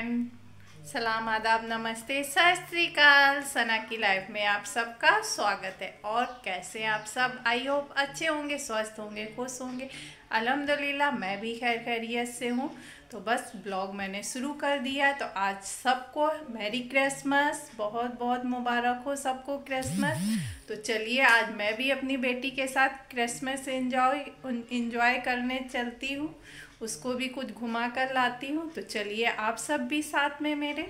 सलाम, आदाब, नमस्ते, सत श्री अकाल। सना की लाइफ में आप सबका स्वागत है। और कैसे हैं आप सब? आई होप अच्छे होंगे, स्वस्थ होंगे, खुश होंगे। अल्हम्दुलिल्लाह मैं भी खैर खैरियत से हूँ। तो बस ब्लॉग मैंने शुरू कर दिया। तो आज सबको मैरी क्रिसमस, बहुत बहुत मुबारक हो सबको क्रिसमस। तो चलिए आज मैं भी अपनी बेटी के साथ क्रिसमस इंजॉय करने चलती हूँ। उसको भी कुछ घुमा कर लाती हूँ। तो चलिए आप सब भी साथ में मेरे।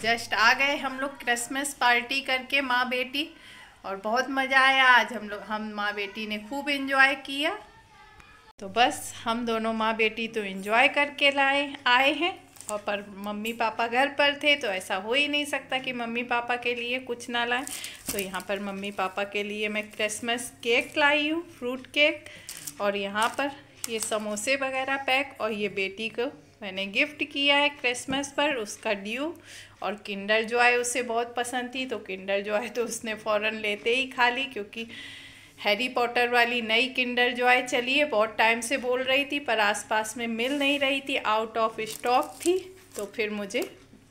जस्ट आ गए हम लोग क्रिसमस पार्टी करके, माँ बेटी, और बहुत मज़ा आया। आज हम माँ बेटी ने खूब एंजॉय किया। तो बस हम दोनों माँ बेटी तो एंजॉय करके आए हैं। और पर मम्मी पापा घर पर थे, तो ऐसा हो ही नहीं सकता कि मम्मी पापा के लिए कुछ ना लाएं। तो यहाँ पर मम्मी पापा के लिए मैं क्रिसमस केक लाई हूँ, फ्रूट केक। और यहाँ पर ये समोसे वगैरह पैक। और ये बेटी को मैंने गिफ्ट किया है क्रिसमस पर, उसका ड्यू। और किंडर जॉय उसे बहुत पसंद थी, तो किंडर जॉय तो उसने फ़ौरन लेते ही खा ली, क्योंकि हैरी पॉटर वाली नई किंडर जॉय चली है। बहुत टाइम से बोल रही थी, पर आसपास में मिल नहीं रही थी, आउट ऑफ स्टॉक थी। तो फिर मुझे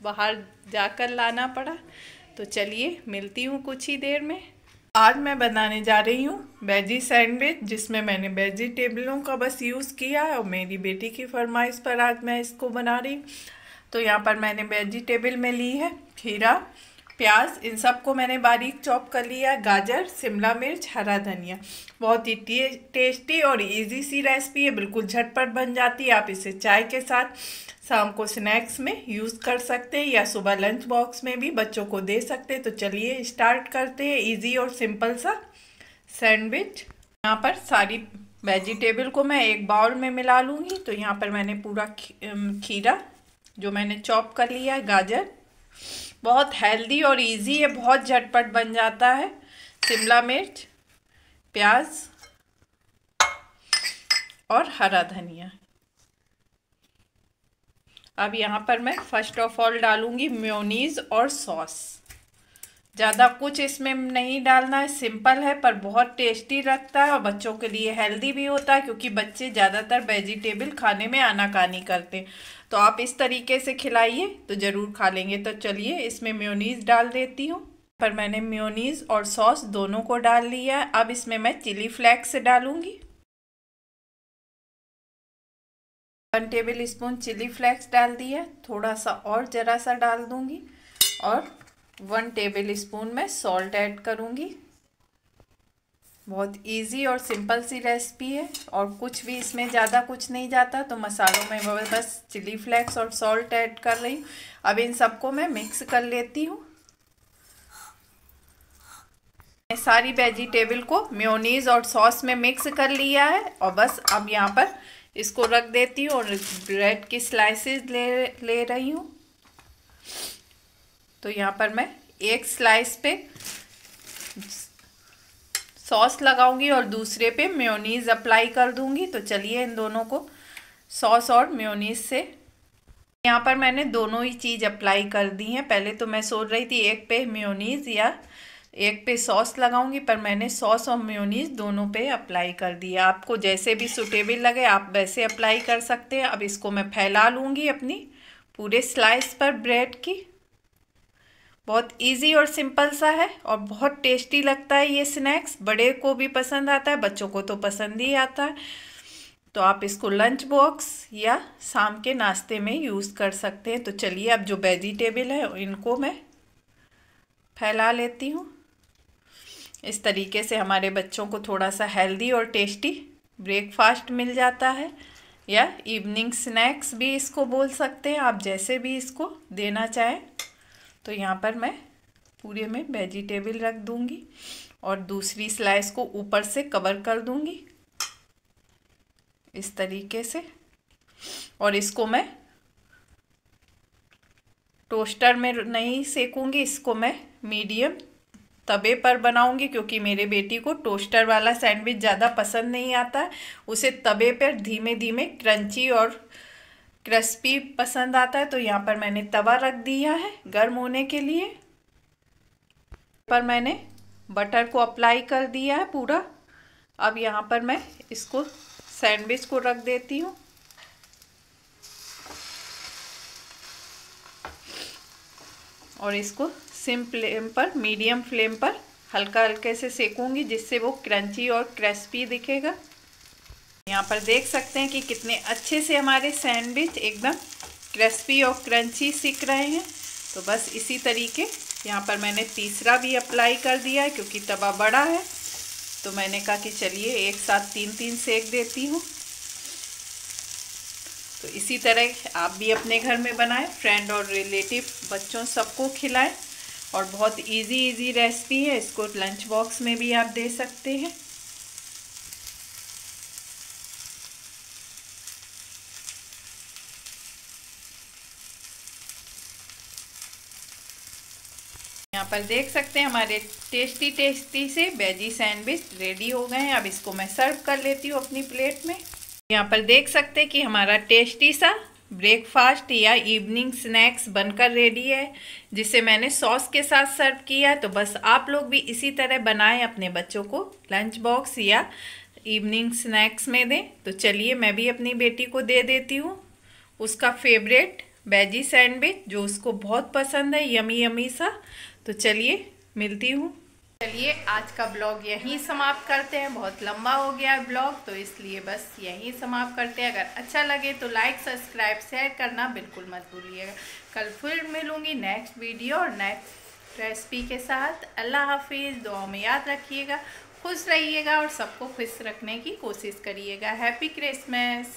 बाहर जाकर लाना पड़ा। तो चलिए मिलती हूँ कुछ ही देर में। आज मैं बनाने जा रही हूँ वेजी सैंडविच, जिसमें मैंने वेजिटेबलों का बस यूज़ किया है। और मेरी बेटी की फरमाइश पर आज मैं इसको बना रही हूँ। तो यहाँ पर मैंने वेजिटेबल में ली है खीरा, प्याज, इन सबको मैंने बारीक चॉप कर लिया है, गाजर, शिमला मिर्च, हरा धनिया। बहुत ही टेस्टी और इजी सी रेसिपी है, बिल्कुल झटपट बन जाती है। आप इसे चाय के साथ, शाम को स्नैक्स में यूज़ कर सकते हैं, या सुबह लंच बॉक्स में भी बच्चों को दे सकते हैं। तो चलिए स्टार्ट करते हैं इजी और सिंपल सा सैंडविच। यहाँ पर सारी वेजिटेबल को मैं एक बाउल में मिला लूँगी। तो यहाँ पर मैंने पूरा खीरा जो मैंने चॉप कर लिया है, गाजर, बहुत हेल्दी और इजी है, बहुत झटपट बन जाता है, शिमला मिर्च, प्याज और हरा धनिया। अब यहाँ पर मैं फर्स्ट ऑफ ऑल डालूंगी मेयोनीज और सॉस। ज़्यादा कुछ इसमें नहीं डालना है, सिंपल है पर बहुत टेस्टी लगता है और बच्चों के लिए हेल्दी भी होता है, क्योंकि बच्चे ज़्यादातर वेजिटेबल खाने में आनाकानी करते हैं। तो आप इस तरीके से खिलाइए तो ज़रूर खा लेंगे। तो चलिए इसमें मेयोनीज़ डाल देती हूँ। पर मैंने मेयोनीज़ और सॉस दोनों को डाल लिया है। अब इसमें मैं चिली फ्लेक्स डालूँगी। 1 टेबल स्पून चिली फ्लेक्स डाल दिया, थोड़ा सा और ज़रा सा डाल दूँगी। और 1 टेबल स्पून में सॉल्ट ऐड करूँगी। बहुत इजी और सिंपल सी रेसिपी है, और कुछ भी इसमें ज़्यादा कुछ नहीं जाता। तो मसालों में बस चिली फ्लेक्स और सॉल्ट ऐड कर रही हूँ। अब इन सबको मैं मिक्स कर लेती हूँ। सारी वेजिटेबल को मेयोनीज़ और सॉस में मिक्स कर लिया है, और बस अब यहाँ पर इसको रख देती हूँ। और ब्रेड की स्लाइसेस ले रही हूँ। तो यहाँ पर मैं एक स्लाइस पे सॉस लगाऊंगी और दूसरे पे मेयोनीज़ अप्लाई कर दूंगी। तो चलिए इन दोनों को सॉस और मेयोनीज़ से, यहाँ पर मैंने दोनों ही चीज़ अप्लाई कर दी हैं। पहले तो मैं सोच रही थी एक पे मेयोनीज़ या एक पे सॉस लगाऊंगी, पर मैंने सॉस और मेयोनीज़ दोनों पे अप्लाई कर दिया। आपको जैसे भी सूटेबल लगे आप वैसे अप्लाई कर सकते हैं। अब इसको मैं फैला लूँगी अपनी पूरे स्लाइस पर ब्रेड की। बहुत इजी और सिंपल सा है और बहुत टेस्टी लगता है ये स्नैक्स। बड़े को भी पसंद आता है, बच्चों को तो पसंद ही आता है। तो आप इसको लंच बॉक्स या शाम के नाश्ते में यूज़ कर सकते हैं। तो चलिए अब जो वेजिटेबल है इनको मैं फैला लेती हूँ। इस तरीके से हमारे बच्चों को थोड़ा सा हेल्दी और टेस्टी ब्रेकफास्ट मिल जाता है, या इवनिंग स्नैक्स भी इसको बोल सकते हैं, आप जैसे भी इसको देना चाहें। तो यहाँ पर मैं पूरे में वेजिटेबल रख दूँगी और दूसरी स्लाइस को ऊपर से कवर कर दूँगी इस तरीके से। और इसको मैं टोस्टर में नहीं सेकूंगी, इसको मैं मीडियम तवे पर बनाऊंगी, क्योंकि मेरे बेटी को टोस्टर वाला सैंडविच ज़्यादा पसंद नहीं आता है। उसे तवे पर धीमे धीमे क्रंची और क्रिस्पी पसंद आता है। तो यहाँ पर मैंने तवा रख दिया है गर्म होने के लिए। पर मैंने बटर को अप्लाई कर दिया है पूरा। अब यहाँ पर मैं इसको सैंडविच को रख देती हूँ। और इसको सिम फ्लेम पर, मीडियम फ्लेम पर हल्का हल्के से सेकूंगी, जिससे वो क्रंची और क्रिस्पी दिखेगा। यहाँ पर देख सकते हैं कि कितने अच्छे से हमारे सैंडविच एकदम क्रिस्पी और क्रंची सिक रहे हैं। तो बस इसी तरीके यहाँ पर मैंने तीसरा भी अप्लाई कर दिया है, क्योंकि तवा बड़ा है तो मैंने कहा कि चलिए एक साथ तीन तीन सेक देती हूँ। तो इसी तरह आप भी अपने घर में बनाएं, फ्रेंड और रिलेटिव बच्चों सबको खिलाएं। और बहुत इजी रेसिपी है, इसको लंच बॉक्स में भी आप दे सकते हैं। यहाँ पर देख सकते हैं हमारे टेस्टी से वेजी सैंडविच रेडी हो गए हैं। अब इसको मैं सर्व कर लेती हूँ अपनी प्लेट में। यहाँ पर देख सकते हैं कि हमारा टेस्टी सा ब्रेकफास्ट या इवनिंग स्नैक्स बनकर रेडी है, जिसे मैंने सॉस के साथ सर्व किया है। तो बस आप लोग भी इसी तरह बनाएं, अपने बच्चों को लंच बॉक्स या इवनिंग स्नैक्स में दें। तो चलिए मैं भी अपनी बेटी को दे देती हूँ उसका फेवरेट वेजी सैंडविच, जो उसको बहुत पसंद है, यमी यमी सा। तो चलिए मिलती हूँ। चलिए आज का ब्लॉग यहीं समाप्त करते हैं। बहुत लंबा हो गया है ब्लॉग, तो इसलिए बस यहीं समाप्त करते हैं। अगर अच्छा लगे तो लाइक, सब्सक्राइब, शेयर करना बिल्कुल मत भूलिएगा। कल फिर मिलूँगी नेक्स्ट वीडियो और नेक्स्ट रेसिपी के साथ। अल्लाह हाफिज़। दुआ में याद रखिएगा, खुश रहिएगा और सबको खुश रखने की कोशिश करिएगा। Happy Christmas.